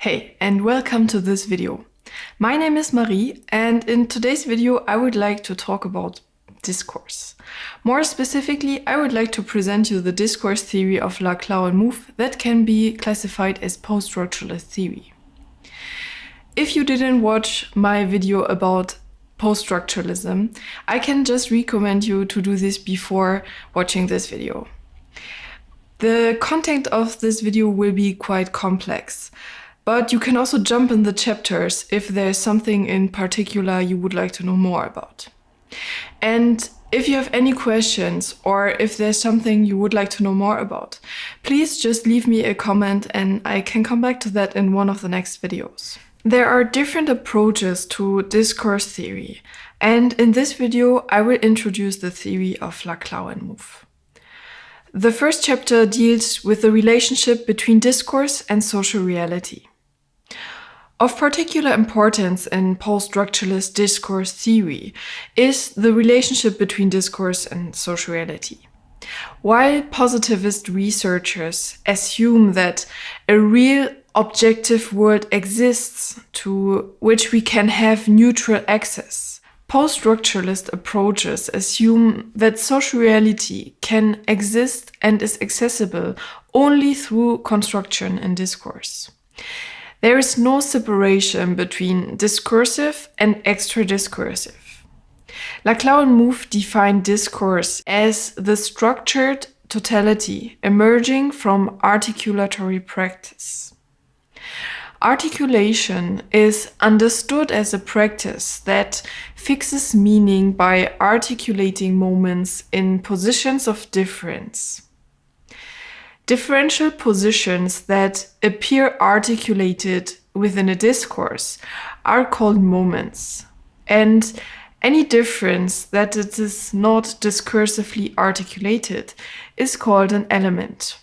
Hey, and welcome to this video. My name is Marie, and in today's video I would like to talk about discourse. More specifically, I would like to present you the discourse theory of Laclau and Mouffe that can be classified as post-structuralist theory. If you didn't watch my video about post-structuralism, I can just recommend you to do this before watching this video. The content of this video will be quite complex, but you can also jump in the chapters if there's something in particular you would like to know more about. And if you have any questions or if there's something you would like to know more about, please just leave me a comment and I can come back to that in one of the next videos. There are different approaches to discourse theory, and in this video I will introduce the theory of Laclau and Mouffe. The first chapter deals with the relationship between discourse and social reality. Of particular importance in post-structuralist discourse theory is the relationship between discourse and social reality. While positivist researchers assume that a real objective world exists to which we can have neutral access, post-structuralist approaches assume that social reality can exist and is accessible only through construction and discourse. There is no separation between discursive and extra-discursive. Laclau and Mouffe define discourse as the structured totality emerging from articulatory practice. Articulation is understood as a practice that fixes meaning by articulating moments in positions of difference. Differential positions that appear articulated within a discourse are called moments, and any difference that it is not discursively articulated is called an element.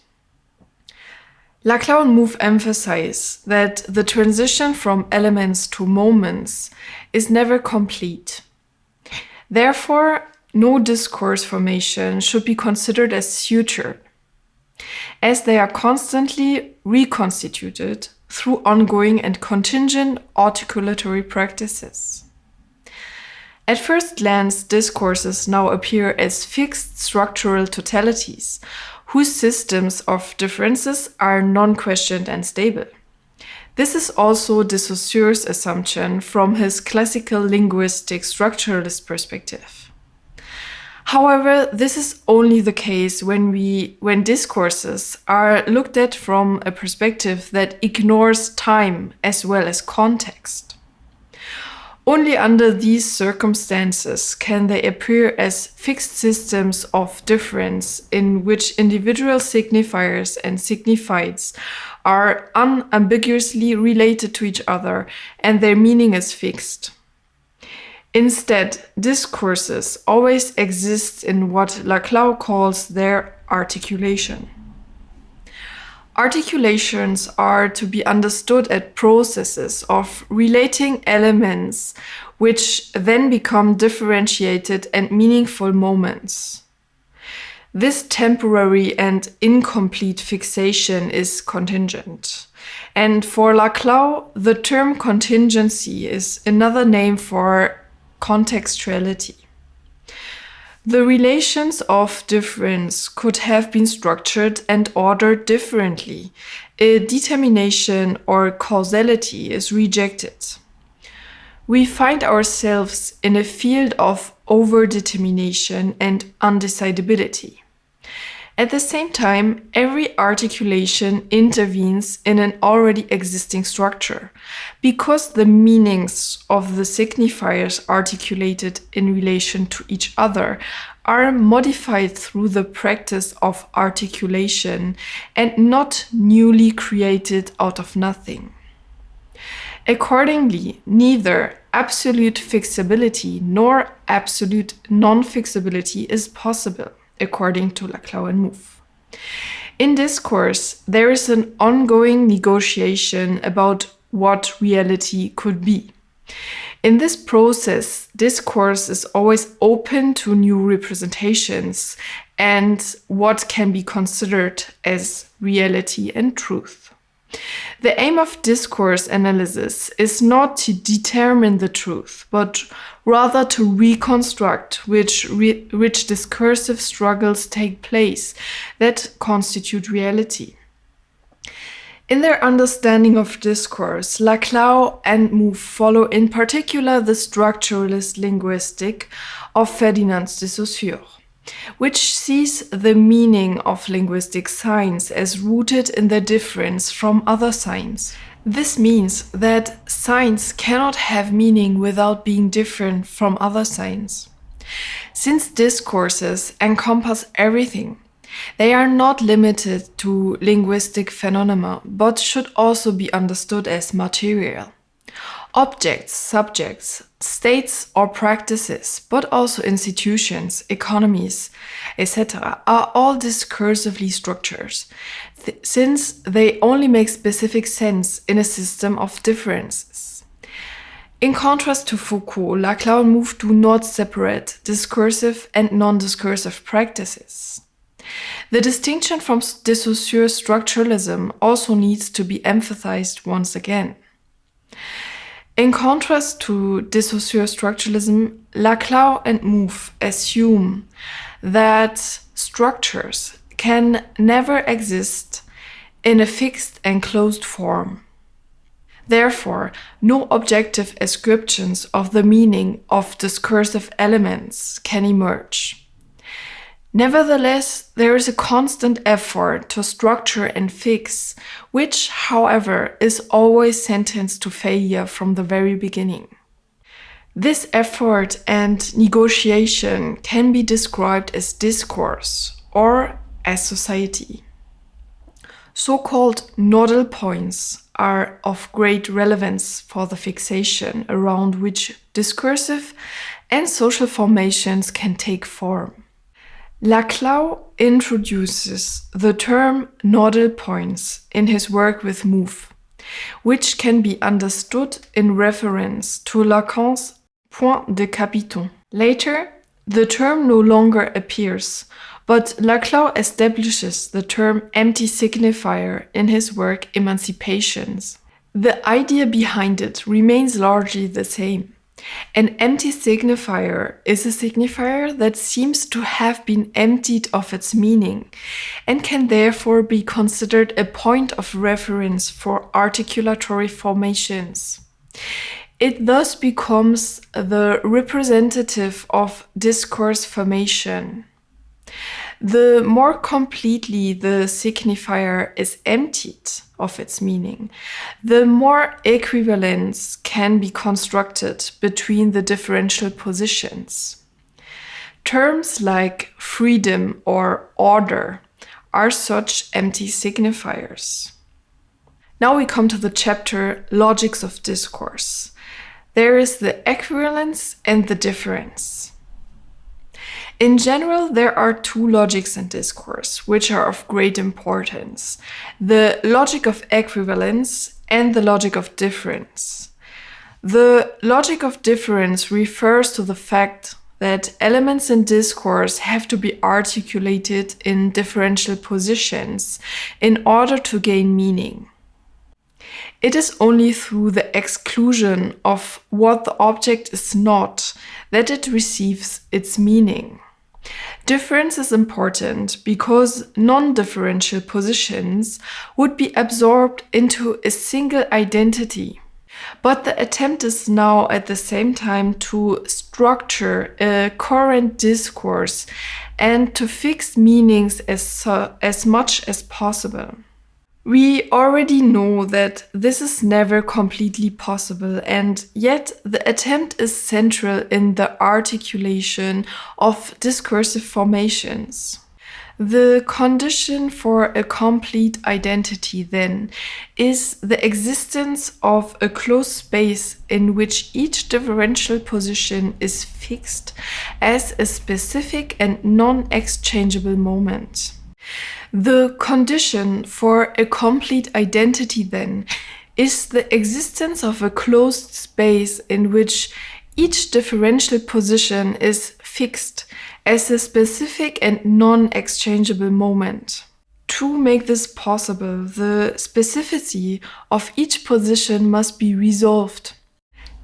Laclau and Mouffe emphasize that the transition from elements to moments is never complete. Therefore, no discourse formation should be considered as future, as they are constantly reconstituted through ongoing and contingent articulatory practices. At first glance, discourses now appear as fixed structural totalities, whose systems of differences are non-questioned and stable. This is also de Saussure's assumption from his classical linguistic structuralist perspective. However, this is only the case when discourses are looked at from a perspective that ignores time as well as context. Only under these circumstances can they appear as fixed systems of difference in which individual signifiers and signifieds are unambiguously related to each other and their meaning is fixed. Instead, discourses always exist in what Laclau calls their articulation. Articulations are to be understood as processes of relating elements which then become differentiated and meaningful moments. This temporary and incomplete fixation is contingent. And for Laclau, the term contingency is another name for contextuality. The relations of difference could have been structured and ordered differently. A determination or causality is rejected. We find ourselves in a field of overdetermination and undecidability. At the same time, every articulation intervenes in an already existing structure, because the meanings of the signifiers articulated in relation to each other are modified through the practice of articulation and not newly created out of nothing. Accordingly, neither absolute fixability nor absolute non-fixability is possible, according to Laclau and Mouffe. In discourse, there is an ongoing negotiation about what reality could be. In this process, discourse is always open to new representations and what can be considered as reality and truth. The aim of discourse analysis is not to determine the truth, but rather to reconstruct which discursive struggles take place that constitute reality. In their understanding of discourse, Laclau and Mouffe follow in particular the structuralist linguistic of Ferdinand de Saussure, which sees the meaning of linguistic signs as rooted in their difference from other signs. This means that signs cannot have meaning without being different from other signs. Since discourses encompass everything, they are not limited to linguistic phenomena, but should also be understood as material. Objects, subjects, states or practices, but also institutions, economies, etc. are all discursively structured, since they only make specific sense in a system of differences. In contrast to Foucault, Laclau and Mouffe do not separate discursive and non-discursive practices. The distinction from de Saussure's structuralism also needs to be emphasized once again. In contrast to de Saussure's structuralism, Laclau and Mouffe assume that structures can never exist in a fixed and closed form. Therefore, no objective ascriptions of the meaning of discursive elements can emerge. Nevertheless, there is a constant effort to structure and fix, which, however, is always sentenced to failure from the very beginning. This effort and negotiation can be described as discourse or as society. So-called nodal points are of great relevance for the fixation around which discursive and social formations can take form. Laclau introduces the term nodal points in his work with Mouffe, which can be understood in reference to Lacan's point de capiton. Later, the term no longer appears, but Laclau establishes the term empty signifier in his work Emancipations. The idea behind it remains largely the same. An empty signifier is a signifier that seems to have been emptied of its meaning and can therefore be considered a point of reference for articulatory formations. It thus becomes the representative of discourse formation. The more completely the signifier is emptied of its meaning, the more equivalence can be constructed between the differential positions. Terms like freedom or order are such empty signifiers. Now we come to the chapter Logics of Discourse. There is the equivalence and the difference. In general, there are two logics in discourse, which are of great importance: the logic of equivalence and the logic of difference. The logic of difference refers to the fact that elements in discourse have to be articulated in differential positions in order to gain meaning. It is only through the exclusion of what the object is not that it receives its meaning. Difference is important because non-differential positions would be absorbed into a single identity. But the attempt is now at the same time to structure a coherent discourse and to fix meanings as much as possible. We already know that this is never completely possible, and yet the attempt is central in the articulation of discursive formations. The condition for a complete identity, then, is the existence of a closed space in which each differential position is fixed as a specific and non-exchangeable moment. The condition for a complete identity, then, is the existence of a closed space in which each differential position is fixed as a specific and non-exchangeable moment. To make this possible, the specificity of each position must be resolved.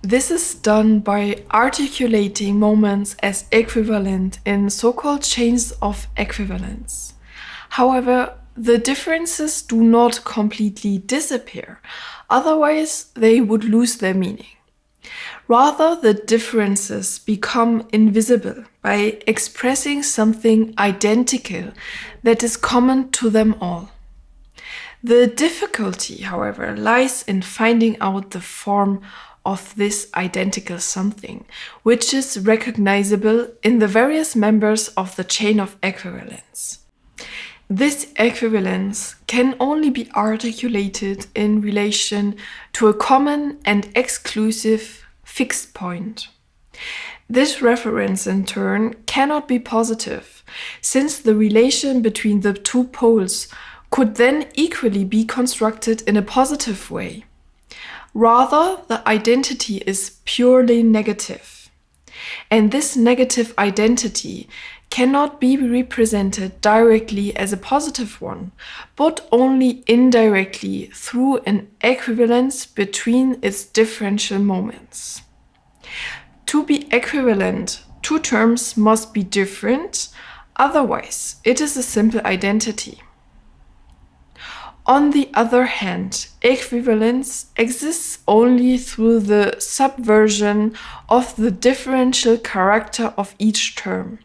This is done by articulating moments as equivalent in so-called chains of equivalence. However, the differences do not completely disappear, otherwise they would lose their meaning. Rather, the differences become invisible by expressing something identical that is common to them all. The difficulty, however, lies in finding out the form of this identical something, which is recognizable in the various members of the chain of equivalence. This equivalence can only be articulated in relation to a common and exclusive fixed point. This reference, in turn, cannot be positive, since the relation between the two poles could then equally be constructed in a positive way. Rather, the identity is purely negative. And this negative identity cannot be represented directly as a positive one, but only indirectly through an equivalence between its differential moments. To be equivalent, two terms must be different, otherwise it is a simple identity. On the other hand, equivalence exists only through the subversion of the differential character of each term.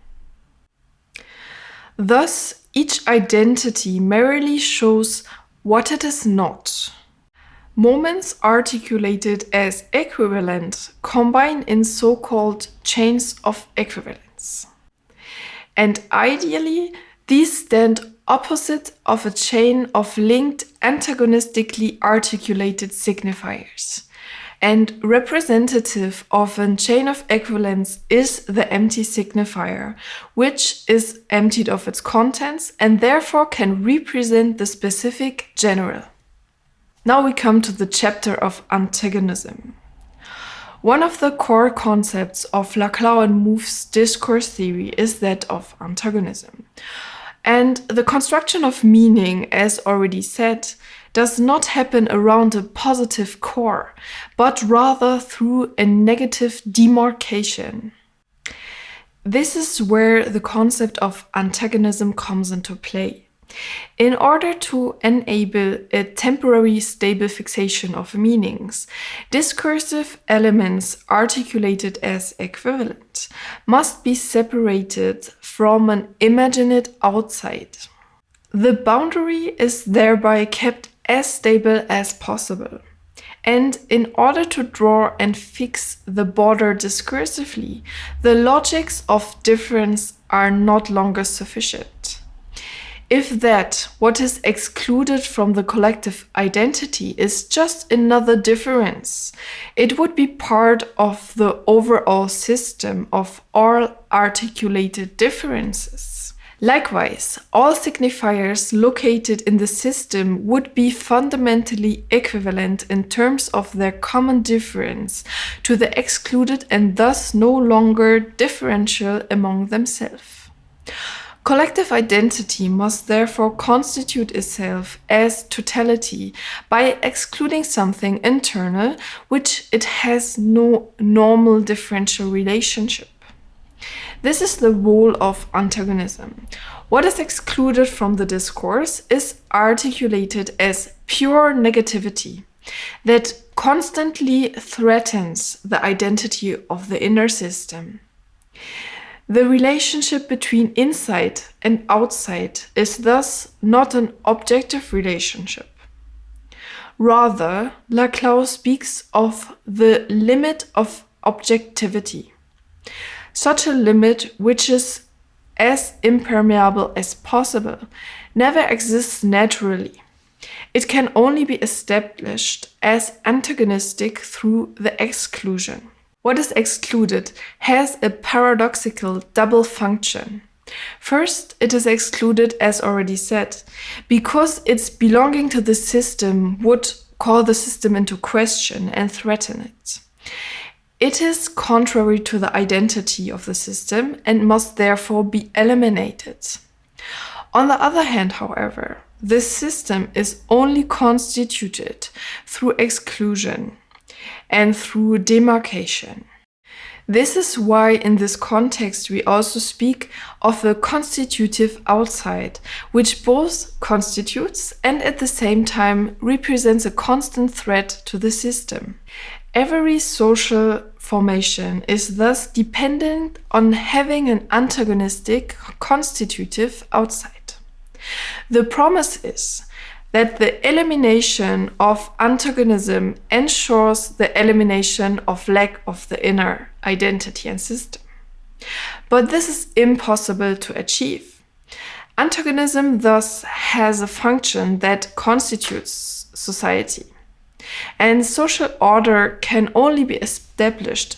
Thus, each identity merely shows what it is not. Moments articulated as equivalent combine in so-called chains of equivalence. And ideally, these stand opposite of a chain of linked antagonistically articulated signifiers. And representative of a chain of equivalence is the empty signifier, which is emptied of its contents and therefore can represent the specific general. Now we come to the chapter of antagonism. One of the core concepts of Laclau and Mouffe's discourse theory is that of antagonism. And the construction of meaning, as already said, does not happen around a positive core, but rather through a negative demarcation. This is where the concept of antagonism comes into play. In order to enable a temporary stable fixation of meanings, discursive elements articulated as equivalent must be separated from an imaginate outside. The boundary is thereby kept as stable as possible. And in order to draw and fix the border discursively, the logics of difference are not longer sufficient. If that, what is excluded from the collective identity, is just another difference, it would be part of the overall system of all articulated differences. Likewise, all signifiers located in the system would be fundamentally equivalent in terms of their common difference to the excluded and thus no longer differential among themselves. Collective identity must therefore constitute itself as totality by excluding something internal which it has no normal differential relationship. This is the role of antagonism. What is excluded from the discourse is articulated as pure negativity that constantly threatens the identity of the inner system. The relationship between inside and outside is thus not an objective relationship. Rather, Laclau speaks of the limit of objectivity. Such a limit, which is as impermeable as possible, never exists naturally. It can only be established as antagonistic through the exclusion. What is excluded has a paradoxical double function. First, it is excluded, as already said, because its belonging to the system would call the system into question and threaten it. It is contrary to the identity of the system and must therefore be eliminated. On the other hand, however, this system is only constituted through exclusion and through demarcation. This is why in this context we also speak of a constitutive outside, which both constitutes and at the same time represents a constant threat to the system. Every social formation is thus dependent on having an antagonistic constitutive outside. The promise is that the elimination of antagonism ensures the elimination of lack of the inner identity and system. But this is impossible to achieve. Antagonism thus has a function that constitutes society, and social order can only be established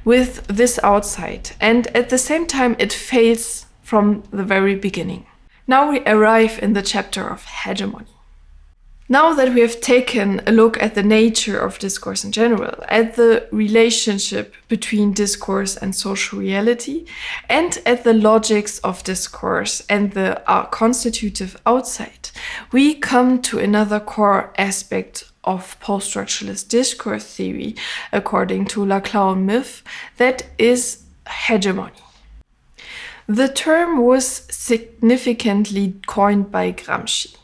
with this outside, and at the same time it fails from the very beginning. Now we arrive in the chapter of hegemony. Now that we have taken a look at the nature of discourse in general, at the relationship between discourse and social reality, and at the logics of discourse and the constitutive outside, we come to another core aspect of post-structuralist discourse theory, according to Laclau and Mouffe, that is hegemony. The term was significantly coined by Gramsci.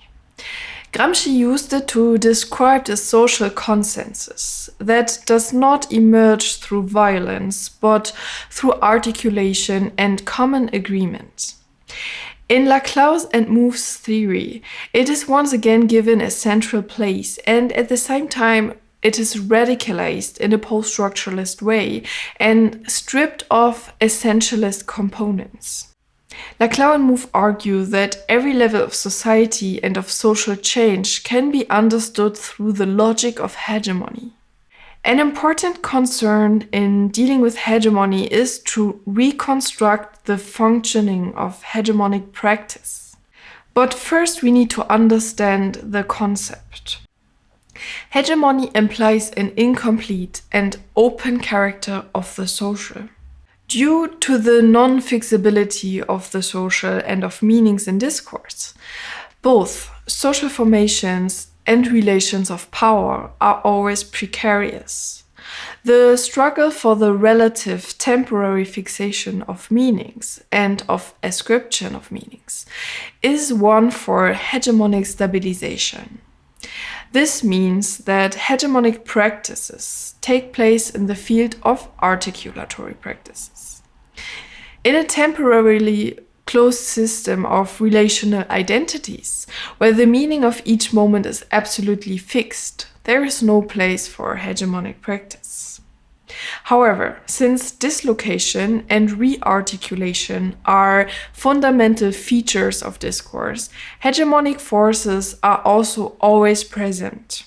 Gramsci used it to describe the social consensus that does not emerge through violence, but through articulation and common agreement. In Laclau and Mouffe's theory, it is once again given a central place, and at the same time it is radicalized in a post-structuralist way and stripped of essentialist components. Laclau and Mouffe argue that every level of society and of social change can be understood through the logic of hegemony. An important concern in dealing with hegemony is to reconstruct the functioning of hegemonic practice. But first we need to understand the concept. Hegemony implies an incomplete and open character of the social. Due to the non-fixability of the social and of meanings in discourse, both social formations and relations of power are always precarious. The struggle for the relative temporary fixation of meanings and of ascription of meanings is one for hegemonic stabilization. This means that hegemonic practices take place in the field of articulatory practices. In a temporarily closed system of relational identities, where the meaning of each moment is absolutely fixed, there is no place for hegemonic practice. However, since dislocation and rearticulation are fundamental features of discourse, hegemonic forces are also always present.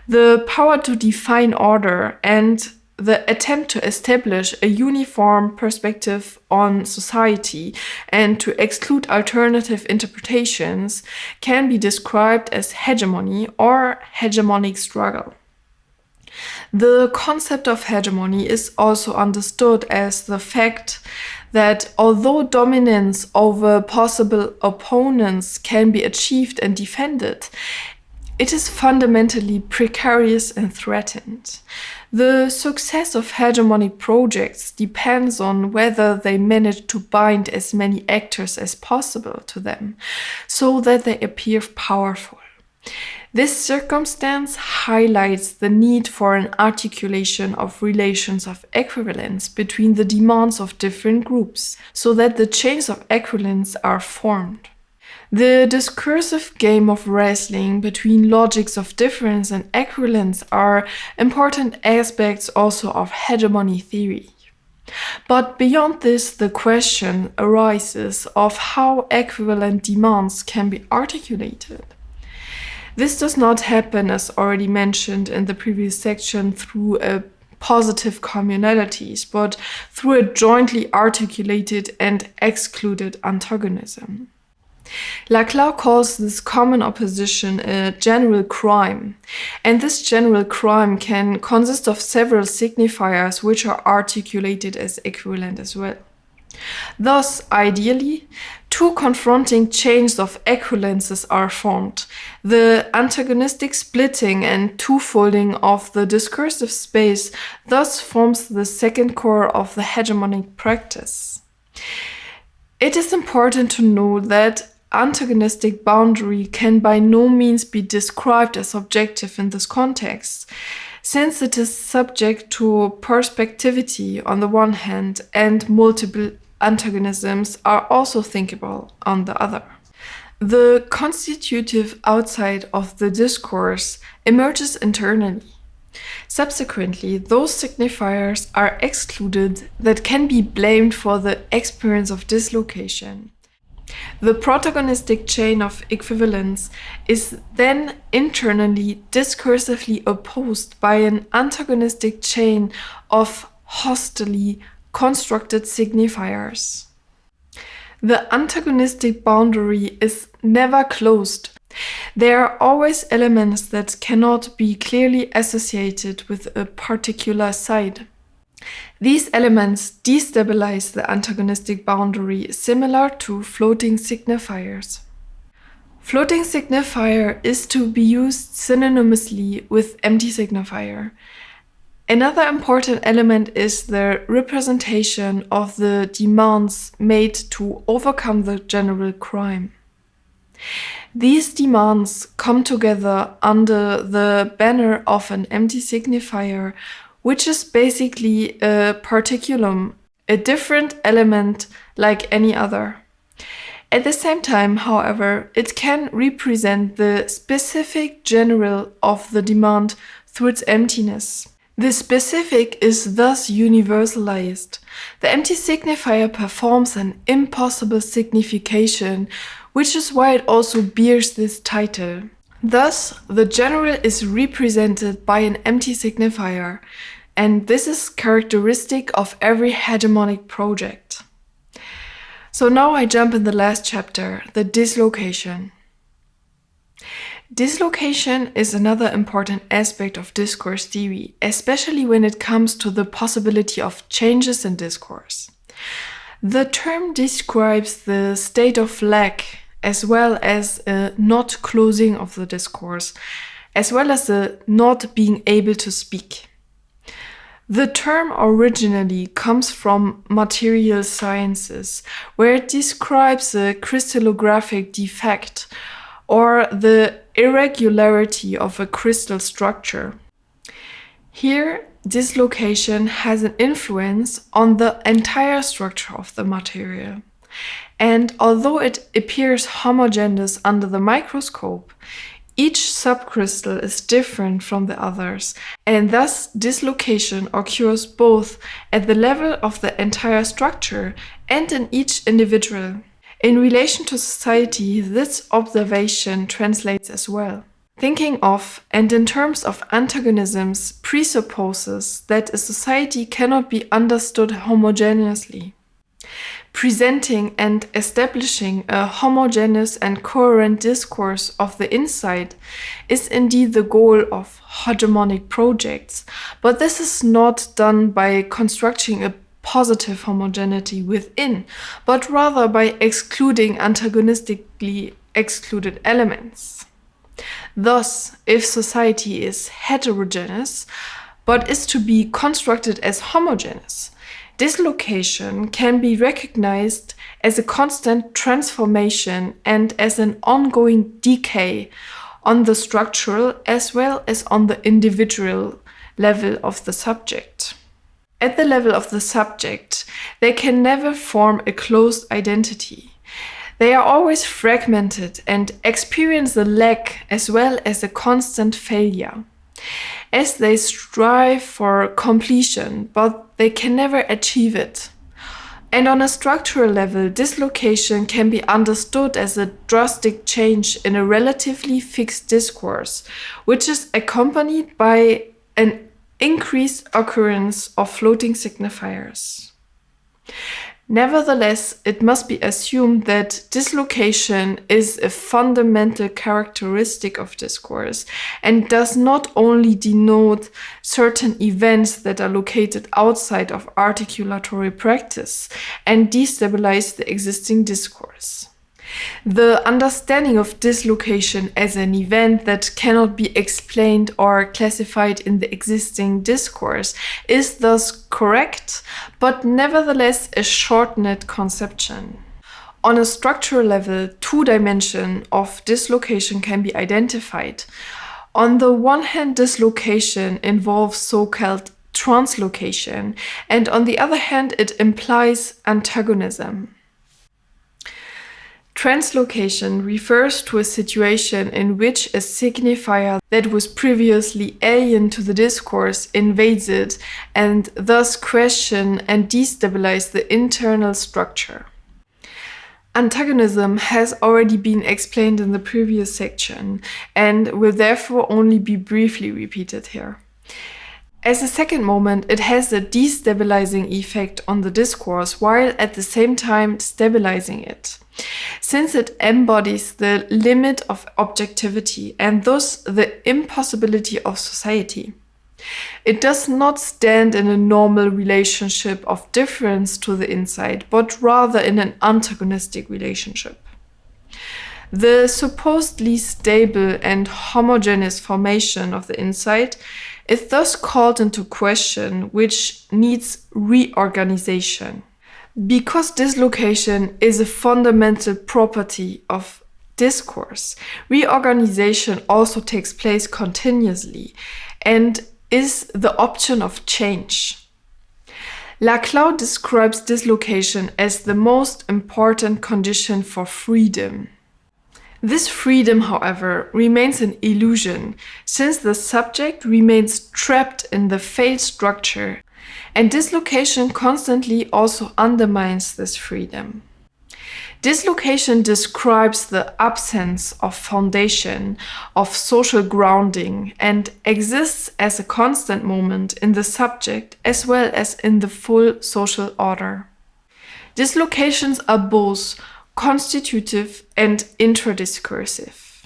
The power to define order and the attempt to establish a uniform perspective on society and to exclude alternative interpretations can be described as hegemony or hegemonic struggle. The concept of hegemony is also understood as the fact that although dominance over possible opponents can be achieved and defended, it is fundamentally precarious and threatened. The success of hegemonic projects depends on whether they manage to bind as many actors as possible to them, so that they appear powerful. This circumstance highlights the need for an articulation of relations of equivalence between the demands of different groups, so that the chains of equivalence are formed. The discursive game of wrestling between logics of difference and equivalence are important aspects also of hegemony theory. But beyond this, the question arises of how equivalent demands can be articulated. This does not happen, as already mentioned in the previous section, through positive communalities, but through a jointly articulated and excluded antagonism. Laclau calls this common opposition a general crime, and this general crime can consist of several signifiers which are articulated as equivalent as well. Thus, ideally, two confronting chains of equivalences are formed. The antagonistic splitting and twofolding of the discursive space thus forms the second core of the hegemonic practice. It is important to note that antagonistic boundary can by no means be described as objective in this context, since it is subject to perspectivity on the one hand and multiple antagonisms are also thinkable on the other. The constitutive outside of the discourse emerges internally. Subsequently, those signifiers are excluded that can be blamed for the experience of dislocation. The protagonistic chain of equivalence is then internally discursively opposed by an antagonistic chain of hostily constructed signifiers. The antagonistic boundary is never closed. There are always elements that cannot be clearly associated with a particular side. These elements destabilize the antagonistic boundary, similar to floating signifiers. Floating signifier is to be used synonymously with empty signifier. Another important element is the representation of the demands made to overcome the general crime. These demands come together under the banner of an empty signifier, which is basically a particulum, a different element like any other. At the same time, however, it can represent the specific general of the demand through its emptiness. The specific is thus universalized. The empty signifier performs an impossible signification, which is why it also bears this title. Thus, the general is represented by an empty signifier, and this is characteristic of every hegemonic project. So now I jump in the last chapter, the dislocation. Dislocation is another important aspect of discourse theory, especially when it comes to the possibility of changes in discourse. The term describes the state of lack as well as a not closing of the discourse, as well as a not being able to speak. The term originally comes from material sciences, where it describes a crystallographic defect or the irregularity of a crystal structure. Here, dislocation has an influence on the entire structure of the material. And although it appears homogeneous under the microscope, each subcrystal is different from the others, and thus dislocation occurs both at the level of the entire structure and in each individual. In relation to society, this observation translates as well. Thinking of and in terms of antagonisms presupposes that a society cannot be understood homogeneously. Presenting and establishing a homogeneous and coherent discourse of the inside is indeed the goal of hegemonic projects, but this is not done by constructing a positive homogeneity within, but rather by excluding antagonistically excluded elements. Thus, if society is heterogeneous, but is to be constructed as homogeneous, dislocation can be recognized as a constant transformation and as an ongoing decay on the structural as well as on the individual level of the subject. At the level of the subject, they can never form a closed identity. They are always fragmented and experience a lack as well as a constant failure, as they strive for completion, but they can never achieve it. And on a structural level, dislocation can be understood as a drastic change in a relatively fixed discourse, which is accompanied by an increased occurrence of floating signifiers. Nevertheless, it must be assumed that dislocation is a fundamental characteristic of discourse and does not only denote certain events that are located outside of articulatory practice and destabilize the existing discourse. The understanding of dislocation as an event that cannot be explained or classified in the existing discourse is thus correct, but nevertheless a shortened conception. On a structural level, two dimensions of dislocation can be identified. On the one hand, dislocation involves so-called translocation, and on the other hand, it implies antagonism. Translocation refers to a situation in which a signifier that was previously alien to the discourse invades it and thus question and destabilize the internal structure. Antagonism has already been explained in the previous section and will therefore only be briefly repeated here. As a second moment, it has a destabilizing effect on the discourse while at the same time stabilizing it, since it embodies the limit of objectivity and thus the impossibility of society. It does not stand in a normal relationship of difference to the inside, but rather in an antagonistic relationship. The supposedly stable and homogeneous formation of the inside is thus called into question, which needs reorganization. Because dislocation is a fundamental property of discourse, reorganization also takes place continuously and is the option of change. Laclau describes dislocation as the most important condition for freedom. This freedom, however, remains an illusion, since the subject remains trapped in the failed structure, and dislocation constantly also undermines this freedom. Dislocation describes the absence of foundation, of social grounding, and exists as a constant moment in the subject as well as in the full social order. Dislocations are both constitutive and intradiscursive.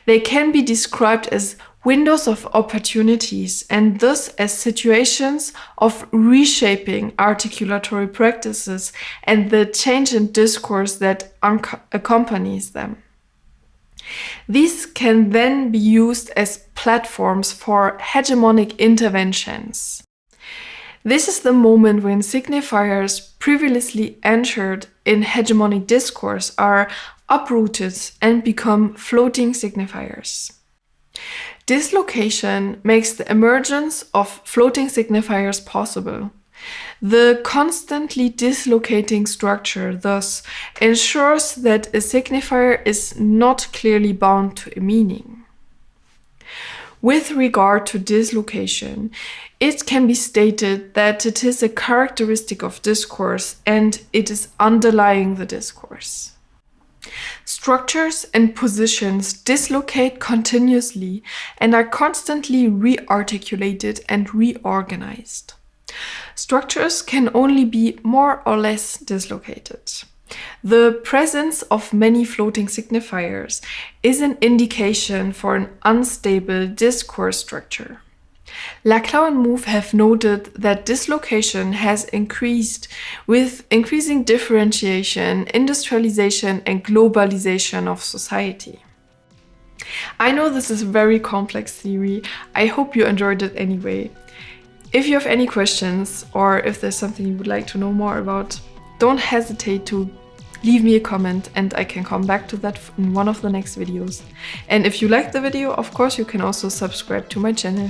They can be described as windows of opportunities and thus as situations of reshaping articulatory practices and the change in discourse that accompanies them. These can then be used as platforms for hegemonic interventions. This is the moment when signifiers previously entered in hegemonic discourse are uprooted and become floating signifiers. Dislocation makes the emergence of floating signifiers possible. The constantly dislocating structure thus ensures that a signifier is not clearly bound to a meaning. With regard to dislocation, it can be stated that it is a characteristic of discourse and it is underlying the discourse. Structures and positions dislocate continuously and are constantly rearticulated and reorganized. Structures can only be more or less dislocated. The presence of many floating signifiers is an indication for an unstable discourse structure. Laclau and Mouffe have noted that dislocation has increased with increasing differentiation, industrialization, and globalization of society. I know this is a very complex theory. I hope you enjoyed it anyway. If you have any questions or if there's something you would like to know more about, don't hesitate to leave me a comment and I can come back to that in one of the next videos. And if you liked the video, of course, you can also subscribe to my channel.